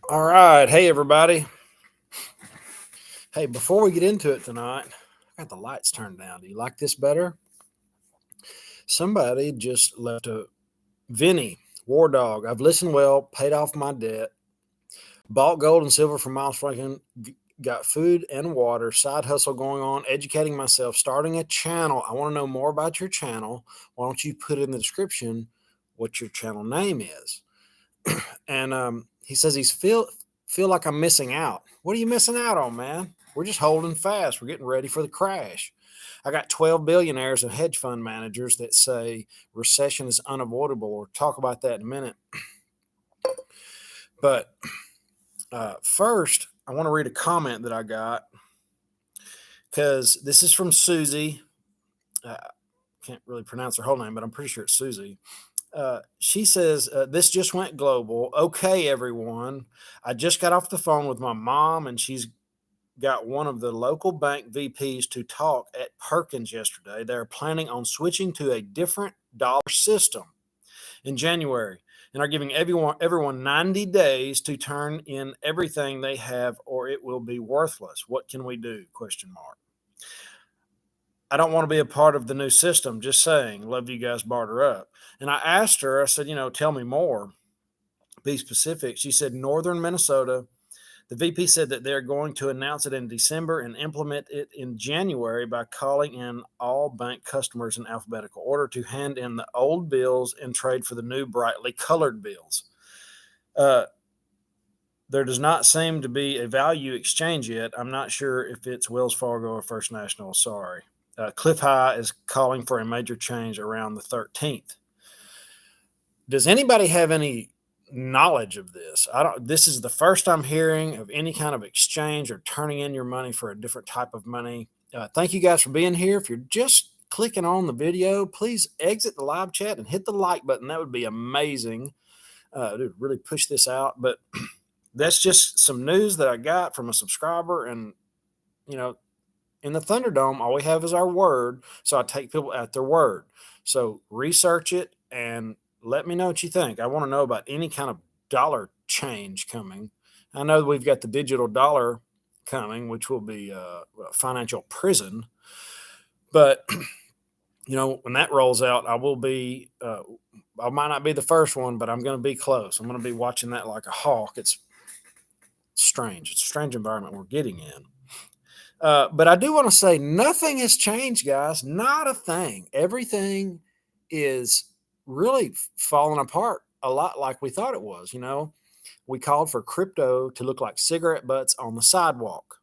All right. Hey, everybody. Hey, before we get into it tonight, I got the lights turned down. Do you like this better? Somebody just left a Vinny, War Dog. I've listened well, paid off my debt, bought gold and silver from Miles Franklin, got food and water, side hustle going on, educating myself, starting a channel. I want to know more about your channel. Why don't you put in the description what your channel name is? And he says he's feel like I'm missing out. What are you missing out on, man? We're just holding fast. We're getting ready for the crash. I got 12 billionaires and hedge fund managers that say recession is unavoidable. We'll talk about that in a minute. But first, I want to read a comment that I got because this is from Susie. Can't really pronounce her whole name, but I'm pretty sure it's Susie. She says, this just went global. Okay, everyone. I just got off the phone with my mom, and she's got one of the local bank VPs to talk at Perkins yesterday. They're planning on switching to a different dollar system in January and are giving everyone 90 days to turn in everything they have or it will be worthless. What can we do? Question mark. I don't want to be a part of the new system. Just saying. Love you guys. Barter up. And I asked her, I said, tell me more. Be specific. She said, Northern Minnesota. The VP said that they're going to announce it in December and implement it in January by calling in all bank customers in alphabetical order to hand in the old bills and trade for the new brightly colored bills. There does not seem to be a value exchange yet. I'm not sure if it's Wells Fargo or First National. Sorry. Cliff High is calling for a major change around the 13th. Does anybody have any knowledge of this? This is the first I'm hearing of any kind of exchange or turning in your money for a different type of money. Thank you guys for being here. If you're just clicking on the video, please exit the live chat and hit the like button. That would be amazing. It would really push this out. But that's just some news that I got from a subscriber. And, in the Thunderdome, all we have is our word. So I take people at their word. So research it and let me know what you think. I want to know about any kind of dollar change coming. I know we've got the digital dollar coming, which will be a financial prison. But, when that rolls out, I will be, I might not be the first one, but I'm going to be close. I'm going to be watching that like a hawk. It's strange. It's a strange environment we're getting in. But I do want to say nothing has changed, guys. Not a thing. Everything is really falling apart a lot like we thought it was. We called for crypto to look like cigarette butts on the sidewalk.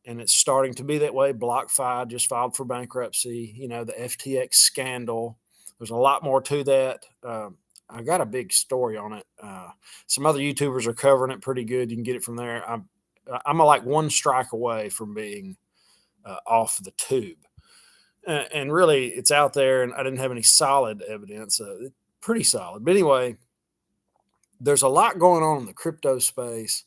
And it's starting to be that way. BlockFi just filed for bankruptcy. The FTX scandal. There's a lot more to that. I got a big story on it. Some other YouTubers are covering it pretty good. You can get it from there. I'm like one strike away from being off the tube. And really, it's out there, and I didn't have any solid evidence. Pretty solid. But anyway, there's a lot going on in the crypto space.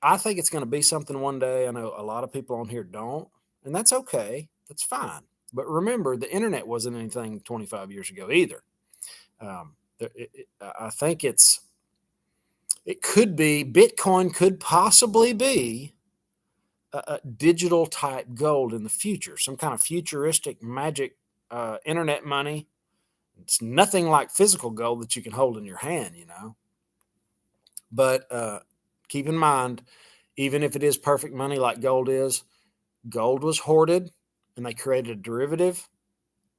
I think it's going to be something one day. I know a lot of people on here don't, and that's okay. That's fine. But remember, the internet wasn't anything 25 years ago either. I think it could be, Bitcoin could possibly be a digital type gold in the future, some kind of futuristic magic internet money. It's nothing like physical gold that you can hold in your hand, But keep in mind, even if it is perfect money like gold is, gold was hoarded and they created a derivative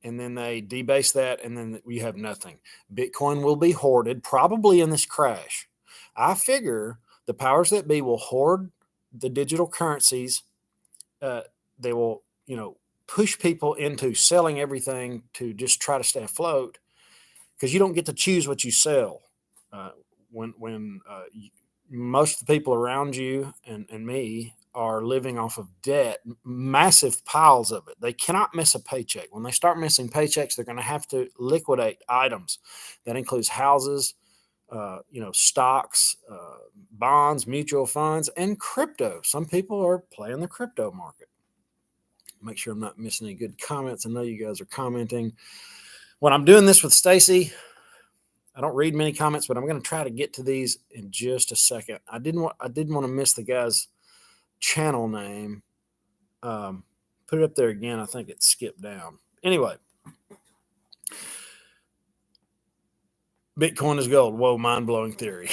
and then they debase that and then we have nothing. Bitcoin will be hoarded probably in this crash. I figure the powers that be will hoard the digital currencies. They will, push people into selling everything to just try to stay afloat because you don't get to choose what you sell. When most of the people around you and me are living off of debt, massive piles of it. They cannot miss a paycheck. When they start missing paychecks, they're going to have to liquidate items. That includes houses, stocks, bonds, mutual funds, and crypto. Some people are playing the crypto market. Make sure I'm not missing any good comments. I know you guys are commenting. When I'm doing this with Stacy, I don't read many comments, but I'm going to try to get to these in just a second. I didn't want to miss the guy's channel name. Put it up there again. I think it skipped down. Anyway, Bitcoin is gold. Whoa, mind blowing theory.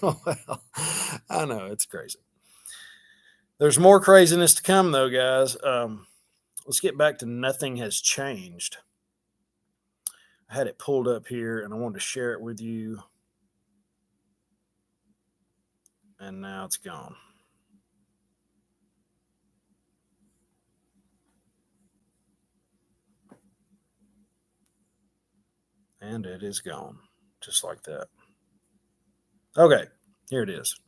Well, I know it's crazy. There's more craziness to come, though, guys. Let's get back to nothing has changed. I had it pulled up here and I wanted to share it with you. And now it's gone. And it is gone, just like that. Okay, here it is.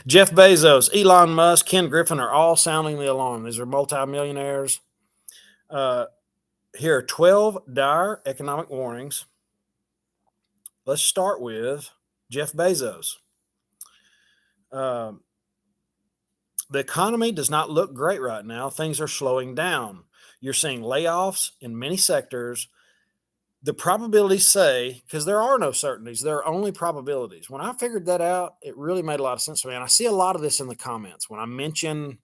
Jeff Bezos, Elon Musk, Ken Griffin are all sounding the alarm. These are multimillionaires. Here are 12 dire economic warnings. Let's start with Jeff Bezos. The economy does not look great right now. Things are slowing down. You're seeing layoffs in many sectors. The probabilities say, because there are no certainties, there are only probabilities. When I figured that out, it really made a lot of sense to me. And I see a lot of this in the comments. When I mention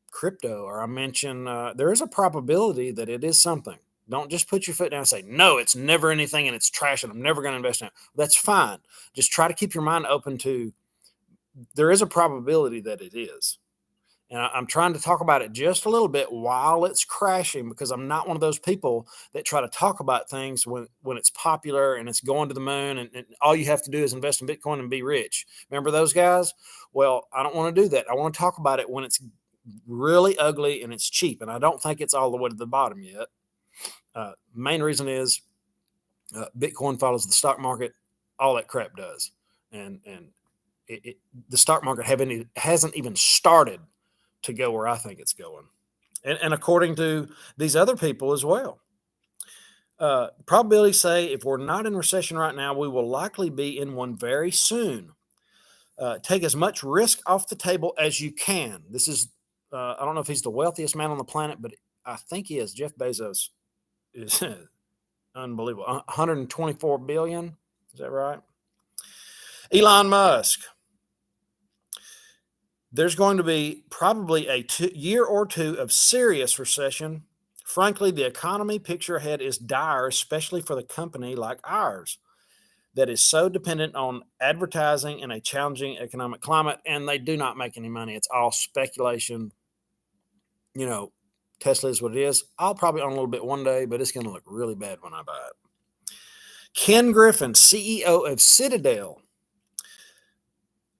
crypto or I mention there is a probability that it is something. Don't just put your foot down and say, no, it's never anything and it's trash and I'm never going to invest in it. That's fine. Just try to keep your mind open to there is a probability that it is. And I'm trying to talk about it just a little bit while it's crashing because I'm not one of those people that try to talk about things when it's popular and it's going to the moon and all you have to do is invest in Bitcoin and be rich. Remember those guys? Well, I don't want to do that. I want to talk about it when it's really ugly and it's cheap. And I don't think it's all the way to the bottom yet. Main reason is Bitcoin follows the stock market. All that crap does. And the stock market hasn't even started to go where I think it's going. And according to these other people as well. Probabilities say if we're not in recession right now, we will likely be in one very soon. Take as much risk off the table as you can. This is, I don't know if he's the wealthiest man on the planet, but I think he is. Jeff Bezos is unbelievable. 124 billion. Is that right? Elon Musk. There's going to be probably a year or two of serious recession. Frankly, the economy picture ahead is dire, especially for the company like ours that is so dependent on advertising in a challenging economic climate, and they do not make any money. It's all speculation. You know, Tesla is what it is. I'll probably own a little bit one day, but it's going to look really bad when I buy it. Ken Griffin, CEO of Citadel.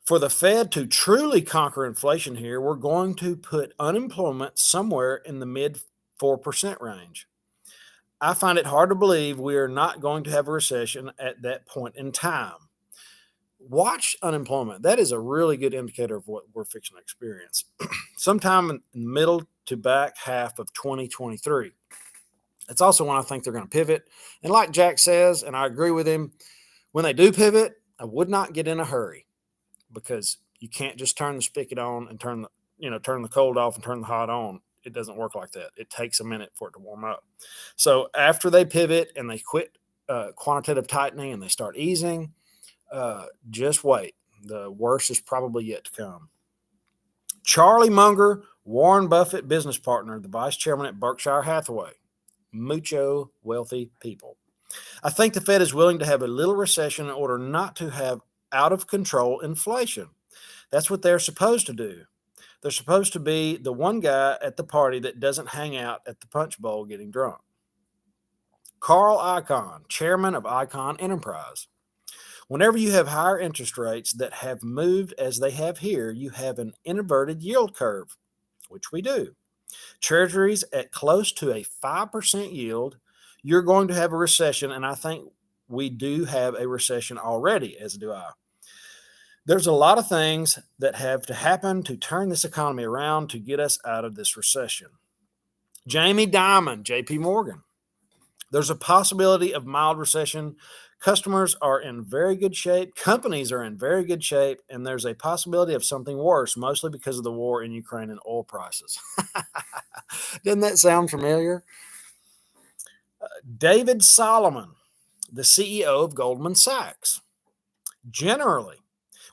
For the Fed to truly conquer inflation here, we're going to put unemployment somewhere in the mid 4% range. I find it hard to believe we are not going to have a recession at that point in time. Watch unemployment. That is a really good indicator of what we're fixing to experience. Sometime in the middle to back half of 2023. It's also when I think they're going to pivot. And like Jack says, and I agree with him, when they do pivot, I would not get in a hurry. Because you can't just turn the spigot on and turn the cold off and turn the hot on. It doesn't work like that. It takes a minute for it to warm up. So after they pivot and they quit quantitative tightening and they start easing, just wait. The worst is probably yet to come. Charlie Munger, Warren Buffett business partner, the vice chairman at Berkshire Hathaway. Mucho wealthy people. I think the Fed is willing to have a little recession in order not to have out of control inflation. That's what they're supposed to do. They're supposed to be the one guy at the party that doesn't hang out at the punch bowl getting drunk. Carl Icahn, chairman of Icahn Enterprise. Whenever you have higher interest rates that have moved as they have here, you have an inverted yield curve, which we do. Treasuries at close to a 5% yield, you're going to have a recession, and I think we do have a recession already, as do I. There's a lot of things that have to happen to turn this economy around to get us out of this recession. Jamie Dimon, JP Morgan. There's a possibility of mild recession. Customers are in very good shape. Companies are in very good shape. And there's a possibility of something worse, mostly because of the war in Ukraine and oil prices. Doesn't that sound familiar? David Solomon, the CEO of Goldman Sachs. Generally,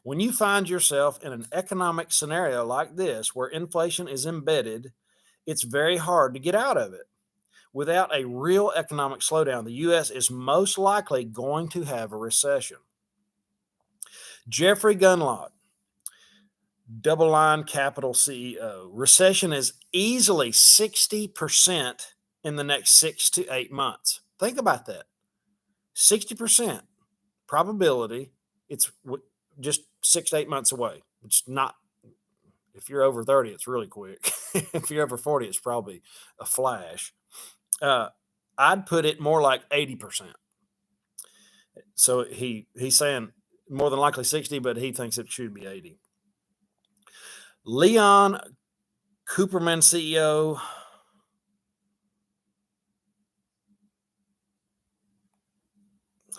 when you find yourself in an economic scenario like this where inflation is embedded, it's very hard to get out of it. Without a real economic slowdown, the U.S. is most likely going to have a recession. Jeffrey Gundlach, Double Line Capital CEO, recession is easily 60% in the next 6 to 8 months. Think about that. 60% probability. It's just 6 to 8 months away. It's not, if you're over 30, it's really quick. If you're over 40, it's probably a flash. I'd put it more like 80%. So he's saying more than likely 60, but he thinks it should be 80. Leon Cooperman, CEO.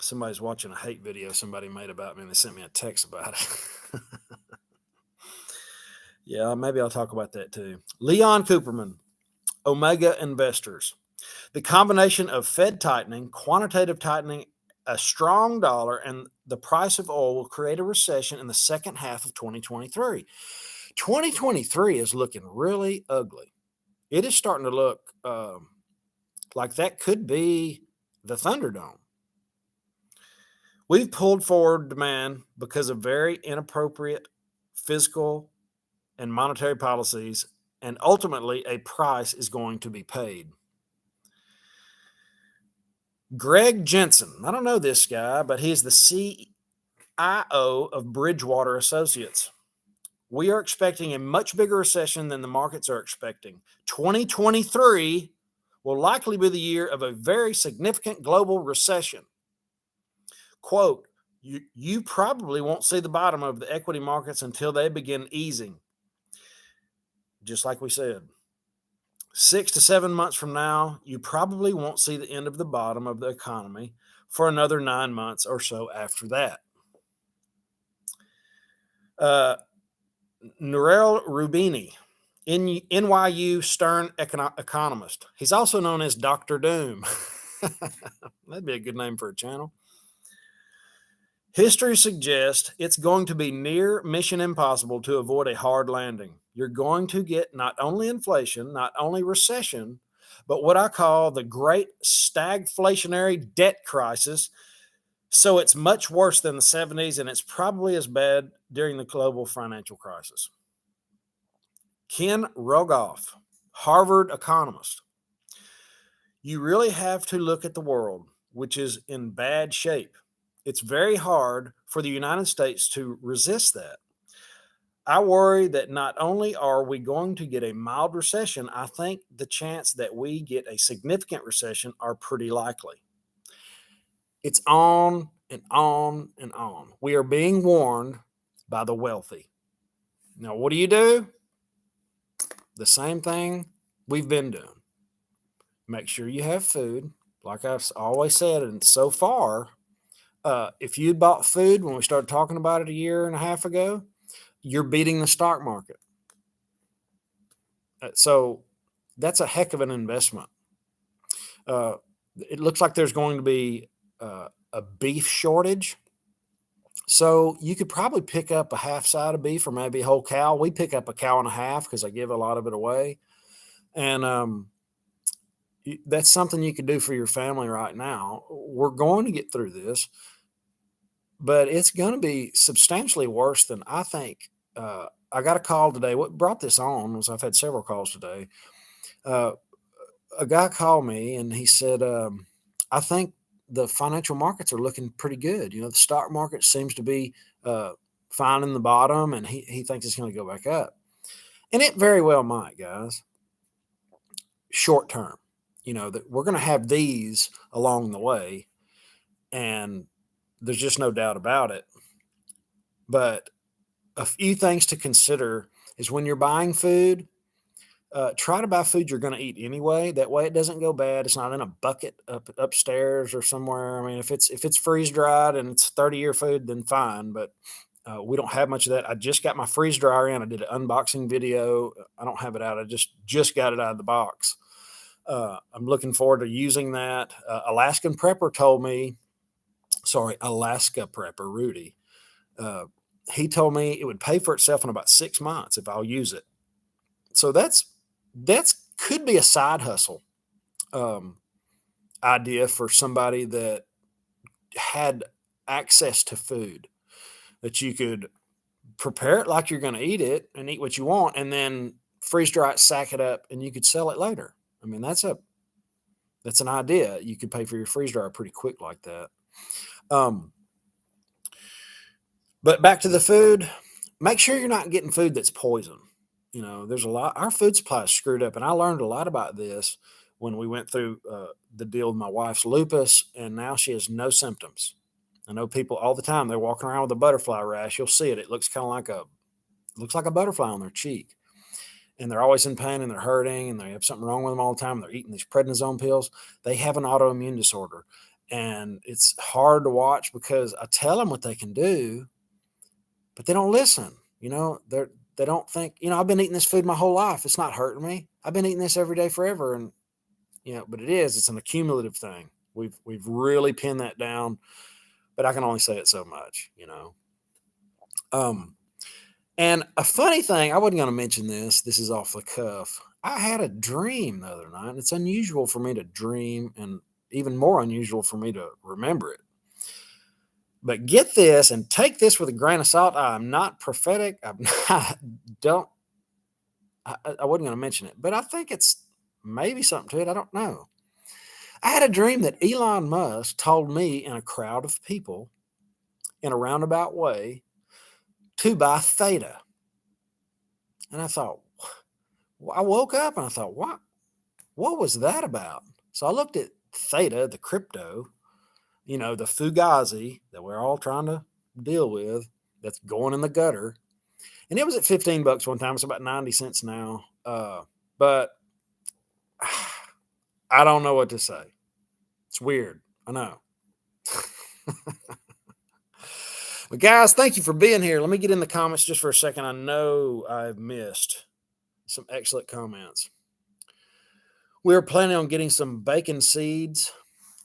Somebody's watching a hate video somebody made about me, and they sent me a text about it. Yeah, maybe I'll talk about that too. Leon Cooperman, Omega Investors. The combination of Fed tightening, quantitative tightening, a strong dollar, and the price of oil will create a recession in the second half of 2023. 2023 is looking really ugly. It is starting to look like that could be the Thunderdome. We've pulled forward demand because of very inappropriate fiscal and monetary policies, and ultimately a price is going to be paid. Greg Jensen, I don't know this guy, but he's the CIO of Bridgewater Associates. We are expecting a much bigger recession than the markets are expecting. 2023 will likely be the year of a very significant global recession. Quote, you probably won't see the bottom of the equity markets until they begin easing. Just like we said, 6 to 7 months from now, you probably won't see the end of the bottom of the economy for another 9 months or so after that. Nouriel Roubini, NYU Stern economist. He's also known as Dr. Doom. That'd be a good name for a channel. History suggests it's going to be near mission impossible to avoid a hard landing. You're going to get not only inflation, not only recession, but what I call the great stagflationary debt crisis. So it's much worse than the 70s, and it's probably as bad during the global financial crisis. Ken Rogoff, Harvard economist. You really have to look at the world, which is in bad shape. It's very hard for the United States to resist that. I worry that not only are we going to get a mild recession, I think the chance that we get a significant recession are pretty likely. It's on and on and on. We are being warned by the wealthy. Now, what do? The same thing we've been doing. Make sure you have food. Like I've always said, and so far, if you bought food when we started talking about it a year and a half ago, you're beating the stock market. So that's a heck of an investment. It looks like there's going to be a beef shortage. So you could probably pick up a half side of beef or maybe a whole cow. We pick up a cow and a half because I give a lot of it away. And that's something you could do for your family right now. We're going to get through this, but it's going to be substantially worse than I think. I got a call today. What brought this on was I've had several calls today. A guy called me and he said, I think the financial markets are looking pretty good. You know, the stock market seems to be finding the bottom, and he thinks it's going to go back up. And it very well might, guys. Short term, you know, that we're going to have these along the way, and there's just no doubt about it. But a few things to consider is when you're buying food, try to buy food you're going to eat anyway. That way it doesn't go bad. It's not in a bucket upstairs or somewhere. I mean, if it's freeze dried and it's 30-year food, then fine. But we don't have much of that. I just got my freeze dryer in. I did an unboxing video. I don't have it out. I just got it out of the box. I'm looking forward to using that. Alaskan Prepper told me Alaska prepper, Rudy. Uh, he told me it would pay for itself in about 6 months if I'll use it. So that's could be a side hustle um, idea for somebody that had access to food, that you could prepare it like you're going to eat it and eat what you want, and then freeze dry it, sack it up, and you could sell it later. I mean, that's an idea. You could pay for your freeze dryer pretty quick like that. Um, but back to the food, make sure you're not getting food that's poison. There's a lot. Our food supply is screwed up, and I learned a lot about this when we went through the deal with my wife's lupus, and now she has no symptoms. I know people all the time, they're walking around with a butterfly rash. You'll see it. It looks kind of looks like a butterfly on their cheek. And they're always in pain and they're hurting and they have something wrong with them all the time. They're eating these prednisone pills. They have an autoimmune disorder. And it's hard to watch because I tell them what they can do, but they don't listen. They don't think, I've been eating this food my whole life. It's not hurting me. I've been eating this every day forever. And, but it's an accumulative thing. We've really pinned that down, but I can only say it so much, And a funny thing, I wasn't going to mention this. This is off the cuff. I had a dream the other night. It's unusual for me to dream and even more unusual for me to remember it. But get this and take this with a grain of salt. I'm not prophetic. I wasn't going to mention it, but I think it's maybe something to it. I don't know. I had a dream that Elon Musk told me in a crowd of people in a roundabout way to buy theta. And I thought, I woke up and I thought, what was that about? So I looked at theta, the crypto, the fugazi that we're all trying to deal with that's going in the gutter. And it was at $15 one time. It's about 90 cents now. But I don't know what to say. It's weird. I know. But guys, thank you for being here. Let me get in the comments just for a second. I know I've missed some excellent comments. We're planning on getting some bacon seeds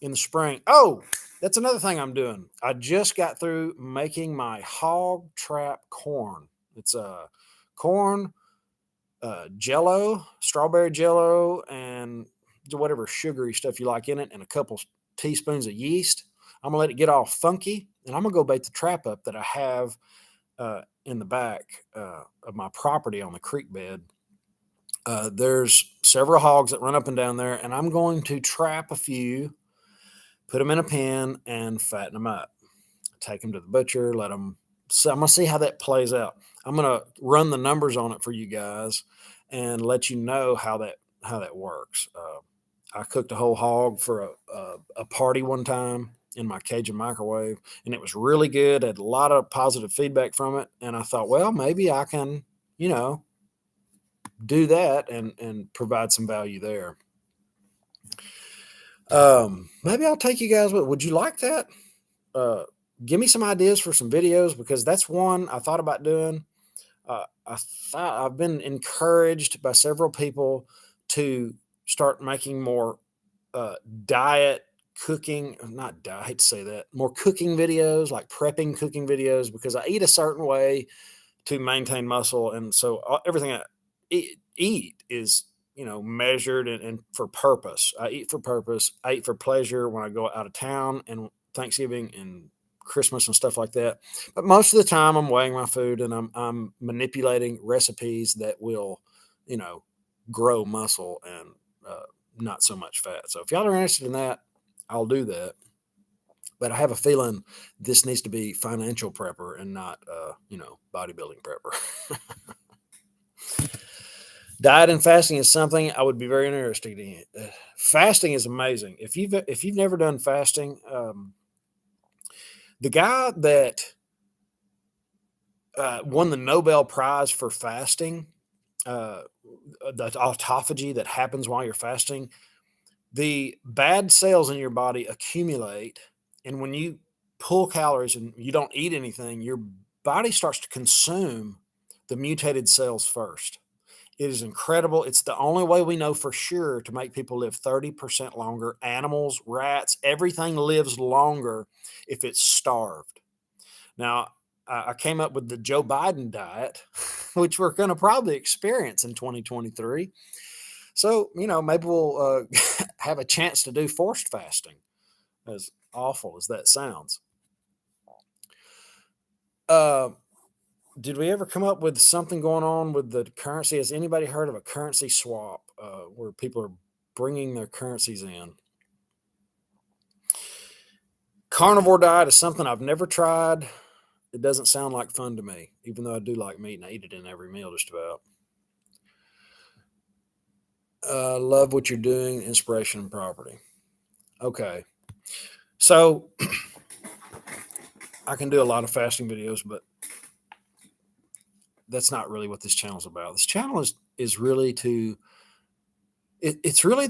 in the spring. Oh, that's another thing I'm doing. I just got through making my hog trap corn. It's corn, jello, strawberry jello, and whatever sugary stuff you like in it, and a couple teaspoons of yeast. I'm going to let it get all funky, and I'm going to go bait the trap up that I have in the back of my property on the creek bed. There's several hogs that run up and down there, and I'm going to trap a few, put them in a pen, and fatten them up. Take them to the butcher, let them. So I'm going to see how that plays out. I'm going to run the numbers on it for you guys and let you know how that works. I cooked a whole hog for a party one time in my Cajun microwave, and it was really good. I had a lot of positive feedback from it, and I thought, well, maybe I can, do that and provide some value there. Maybe I'll take you guys with. Would you like that? Give me some ideas for some videos, because that's one I thought about doing. I've been encouraged by several people to start making more diet cooking, not diet, I hate to say that, more cooking videos, like prepping cooking videos, because I eat a certain way to maintain muscle. And so everything I eat is, measured and for purpose. I eat for purpose. I eat for pleasure when I go out of town and Thanksgiving and Christmas and stuff like that. But most of the time I'm weighing my food and I'm manipulating recipes that will, grow muscle and not so much fat. So if y'all are interested in that, I'll do that. But I have a feeling this needs to be financial prepper and not, bodybuilding prepper. Diet and fasting is something I would be very interested in. Fasting is amazing. If you've never done fasting, the guy that won the Nobel Prize for fasting, the autophagy that happens while you're fasting, the bad cells in your body accumulate, and when you pull calories and you don't eat anything, your body starts to consume the mutated cells first. It is incredible. It's the only way we know for sure to make people live 30% longer. Animals, rats, everything lives longer if it's starved. Now, I came up with the Joe Biden diet, which we're going to probably experience in 2023. So, maybe we'll have a chance to do forced fasting, as awful as that sounds. Did we ever come up with something going on with the currency? Has anybody heard of a currency swap where people are bringing their currencies in? Carnivore diet is something I've never tried. It doesn't sound like fun to me, even though I do like meat and I eat it in every meal just about. Love what you're doing, inspiration and property. Okay. So I can do a lot of fasting videos, but that's not really what this channel is about. This channel is really it's really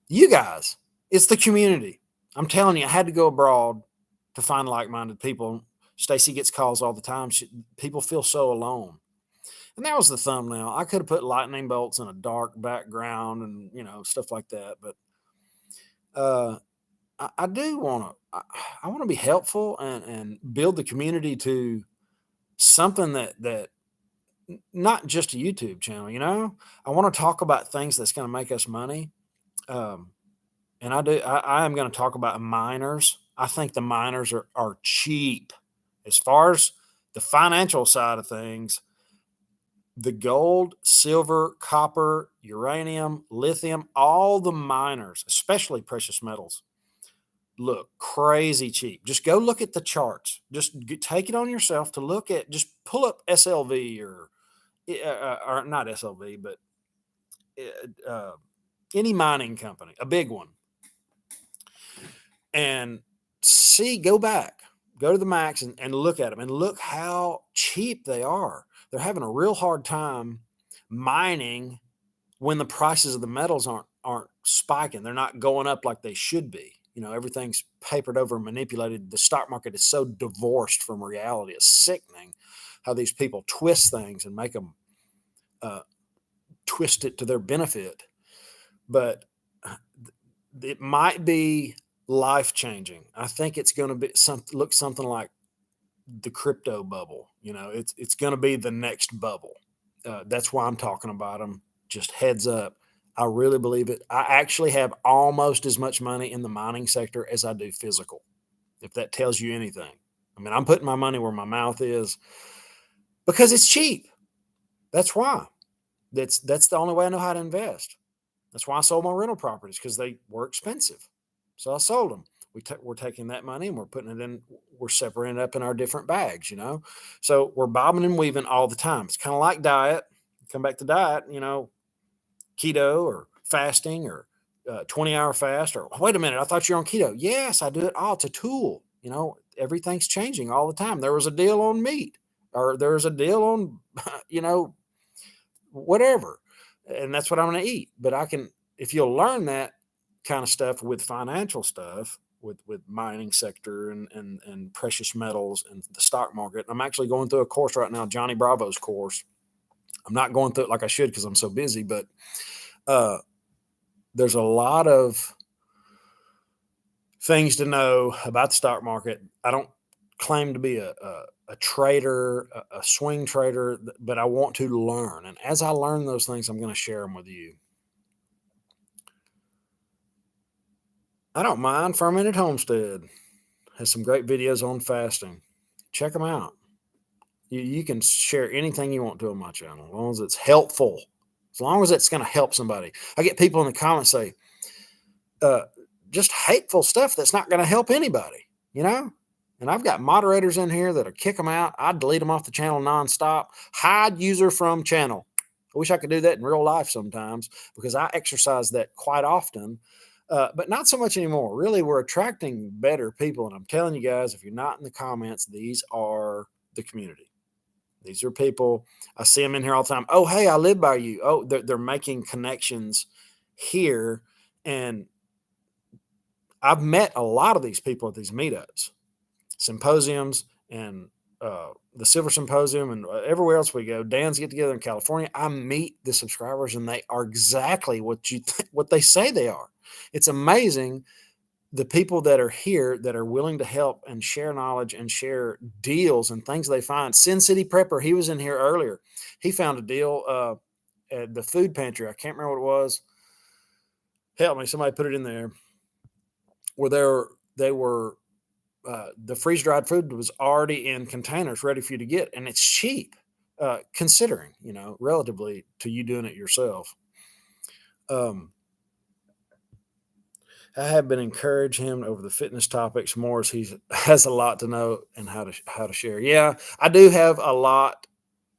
you guys. It's the community. I'm telling you, I had to go abroad to find like-minded people. Stacy gets calls all the time. People feel so alone. And that was the thumbnail. I could have put lightning bolts in a dark background and stuff like that. But I do want to. I want to be helpful and build the community to something that not just a YouTube channel. I want to talk about things that's going to make us money. And I am going to talk about miners. I think the miners are cheap. As far as the financial side of things, the gold, silver, copper, uranium, lithium, all the miners, especially precious metals, look crazy cheap. Just go look at the charts. Just take it on yourself to look at, just pull up SLV or not SLV, but any mining company, a big one. And go back, go to the max and look at them and look how cheap they are. They're having a real hard time mining when the prices of the metals aren't spiking. They're not going up like they should be. Everything's papered over and manipulated. The stock market is so divorced from reality. It's sickening how these people twist things and make them twist it to their benefit. But it might be life-changing. I think it's going to be something like the crypto bubble. It's going to be the next bubble. That's why I'm talking about them. Just heads up. I really believe it. I actually have almost as much money in the mining sector as I do physical, if that tells you anything. I mean, I'm putting my money where my mouth is because it's cheap. That's why. That's the only way I know how to invest. That's why I sold my rental properties, because they were expensive. So I sold them. We're taking that money and we're putting it in. We're separating it up in our different bags, So we're bobbing and weaving all the time. It's kind of like diet. Come back to diet, keto or fasting or 20-hour fast. Or wait a minute, I thought you were on keto. Yes, I do it all. It's a tool. Everything's changing all the time. There was a deal on meat, or there's a deal on, whatever. And that's what I'm going to eat. But if you'll learn that kind of stuff with financial stuff, with mining sector and precious metals and the stock market. I'm actually going through a course right now, Johnny Bravo's course. I'm not going through it like I should because I'm so busy, but there's a lot of things to know about the stock market. I don't claim to be a trader, a swing trader, but I want to learn. And as I learn those things, I'm going to share them with you. I don't mind. Fermented Homestead has some great videos on fasting. Check them out. You can share anything you want to on my channel, as long as it's helpful, as long as it's going to help somebody. I get people in the comments say, just hateful stuff that's not going to help anybody, And I've got moderators in here that'll kick them out. I delete them off the channel nonstop. Hide user from channel. I wish I could do that in real life sometimes, because I exercise that quite often. But not so much anymore. Really, we're attracting better people. And I'm telling you guys, if you're not in the comments, these are the community. These are people. I see them in here all the time. Oh, hey, I live by you. Oh, they're making connections here. And I've met a lot of these people at these meetups, symposiums, and the the Silver Symposium and everywhere else we go, Dan's get together in California, I meet the subscribers and they are exactly what they say they are. It's amazing the people that are here that are willing to help and share knowledge and share deals and things they find. Sin City Prepper, he was in here earlier. He found a deal at the food pantry. I can't remember what it was. Help me, somebody put it in there. Where they were the freeze dried food was already in containers ready for you to get, and it's cheap, considering, relatively to you doing it yourself. I have been encouraging him over the fitness topics more as he has a lot to know and how to share. Yeah, I do have a lot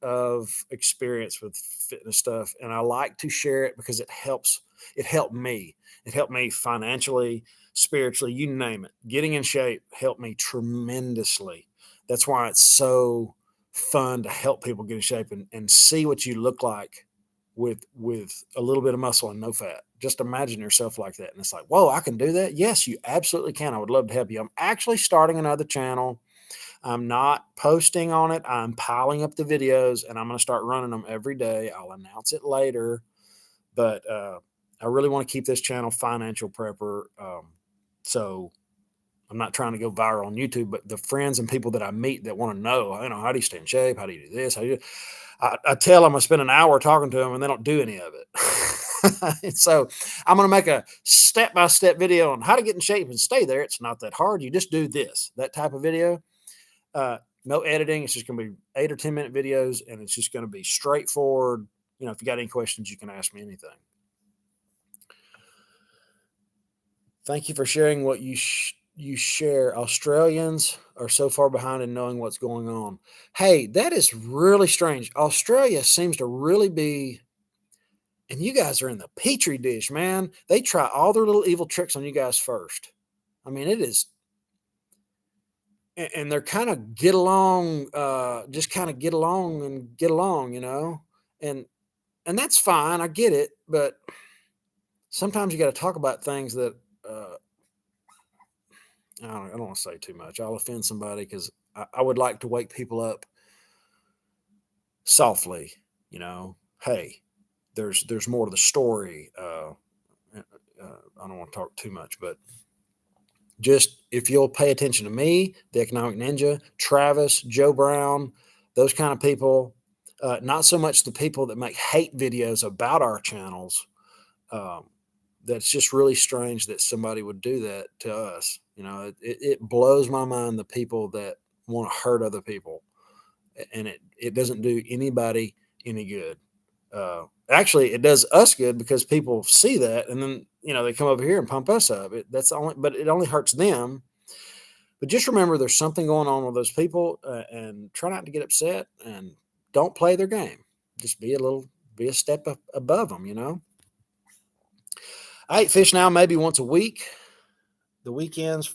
of experience with fitness stuff, and I like to share it because it helps. It helped me. It helped me financially, spiritually, you name it. Getting in shape helped me tremendously. That's why it's so fun to help people get in shape and see what you look like with a little bit of muscle and no fat. Just imagine yourself like that. And it's like, whoa, I can do that. Yes, you absolutely can. I would love to help you. I'm actually starting another channel. I'm not posting on it. I'm piling up the videos and I'm going to start running them every day. I'll announce it later, but I really want to keep this channel Financial Prepper. So I'm not trying to go viral on YouTube, but the friends and people that I meet that want to know, how do you stay in shape? How do you do this? How do you do? I tell them I spend an hour talking to them and they don't do any of it. And so I'm going to make a step-by-step video on how to get in shape and stay there. It's not that hard. You just do this, that type of video. No editing. It's just going to be 8 or 10 minute videos, and it's just going to be straightforward. If you got any questions, you can ask me anything. Thank you for sharing what you share. Australians are so far behind in knowing what's going on. Hey, that is really strange. Australia seems to really be, and you guys are in the petri dish, man. They try all their little evil tricks on you guys first. I mean, it is, and they're kind of get along, just kind of get along, and that's fine. I get it, but sometimes you got to talk about things that I don't want to say too much. I'll offend somebody because I would like to wake people up softly. Hey, there's more to the story. I don't want to talk too much, but just if you'll pay attention to me, the Economic Ninja, Travis, Joe Brown, those kind of people, not so much the people that make hate videos about our channels. That's just really strange that somebody would do that to us. It blows my mind, the people that want to hurt other people, and it doesn't do anybody any good. Actually, it does us good because people see that, and then they come over here and pump us up. But it only hurts them. But just remember, there's something going on with those people, and try not to get upset, and don't play their game. Just be a step above them. I eat fish now maybe once a week, the weekends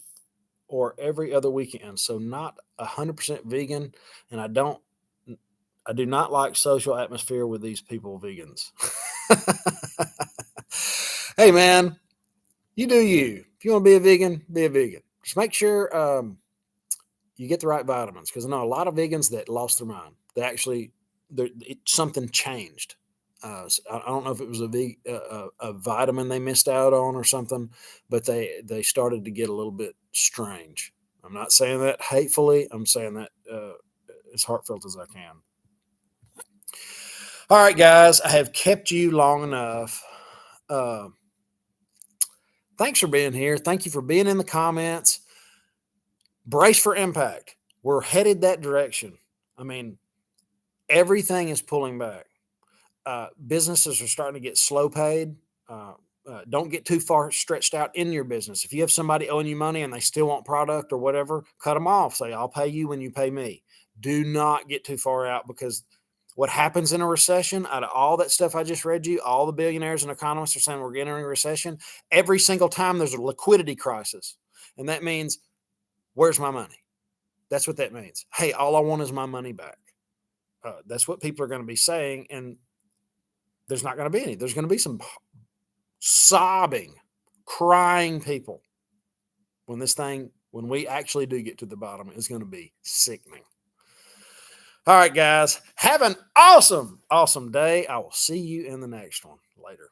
or every other weekend. So not 100% vegan, and I do not like social atmosphere with these people, vegans. Hey, man, you do you. If you want to be a vegan, be a vegan. Just make sure you get the right vitamins, because I know a lot of vegans that lost their mind. They actually, something changed. So I don't know if it was a vitamin they missed out on or something, but they started to get a little bit strange. I'm not saying that hatefully. I'm saying that as heartfelt as I can. All right, guys, I have kept you long enough. Thanks for being here. Thank you for being in the comments. Brace for impact. We're headed that direction. I mean, everything is pulling back. Businesses are starting to get slow paid. Don't get too far stretched out in your business. If you have somebody owing you money and they still want product or whatever, cut them off. Say, I'll pay you when you pay me. Do not get too far out, because what happens in a recession, out of all that stuff I just read you, all the billionaires and economists are saying we're entering a recession. Every single time there's a liquidity crisis. And that means, where's my money? That's what that means. Hey, all I want is my money back. That's what people are going to be saying. And there's not going to be any. There's going to be some sobbing, crying people when we actually do get to the bottom. It's going to be sickening. All right, guys. Have an awesome, awesome day. I will see you in the next one. Later.